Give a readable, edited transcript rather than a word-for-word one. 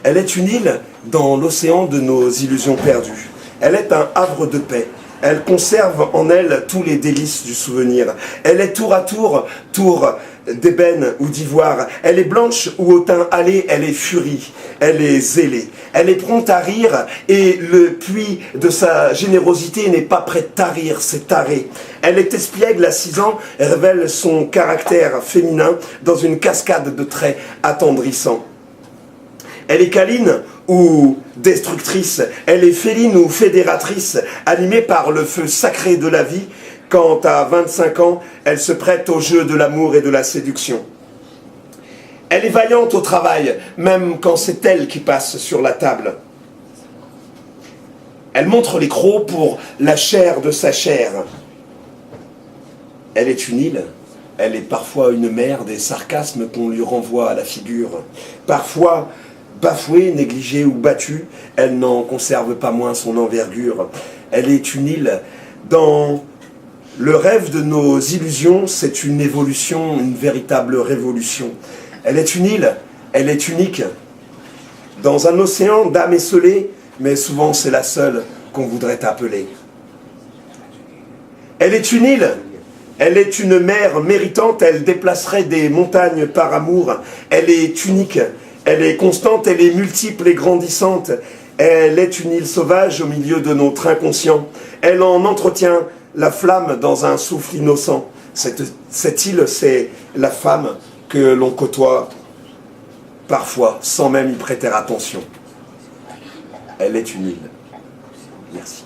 Elle est une île dans l'océan de nos illusions perdues. Elle est un havre de paix. Elle conserve en elle tous les délices du souvenir. Elle est tour à tour, tour d'ébène ou d'ivoire. Elle est blanche ou au teint hâlé, elle est furie, elle est zélée. Elle est prompte à rire et le puits de sa générosité n'est pas prêt de tarir, c'est taré. Elle est espiègle à 6 ans et révèle son caractère féminin dans une cascade de traits attendrissants. Elle est câline ou destructrice, elle est féline ou fédératrice, animée par le feu sacré de la vie, quand à 25 ans, elle se prête au jeu de l'amour et de la séduction. Elle est vaillante au travail, même quand c'est elle qui passe sur la table. Elle montre les crocs pour la chair de sa chair. Elle est une île, elle est parfois une mer des sarcasmes qu'on lui renvoie à la figure. Parfois, bafouée, négligée ou battue, elle n'en conserve pas moins son envergure. Elle est une île. Dans le rêve de nos illusions, c'est une évolution, une véritable révolution. Elle est une île, elle est unique. Dans un océan d'âmes esselées, mais souvent c'est la seule qu'on voudrait appeler. Elle est une île, elle est une mer méritante, elle déplacerait des montagnes par amour. Elle est unique. Elle est constante, elle est multiple et grandissante. Elle est une île sauvage au milieu de notre inconscient. Elle en entretient la flamme dans un souffle innocent. Cette île, c'est la femme que l'on côtoie parfois sans même y prêter attention. Elle est une île. Merci.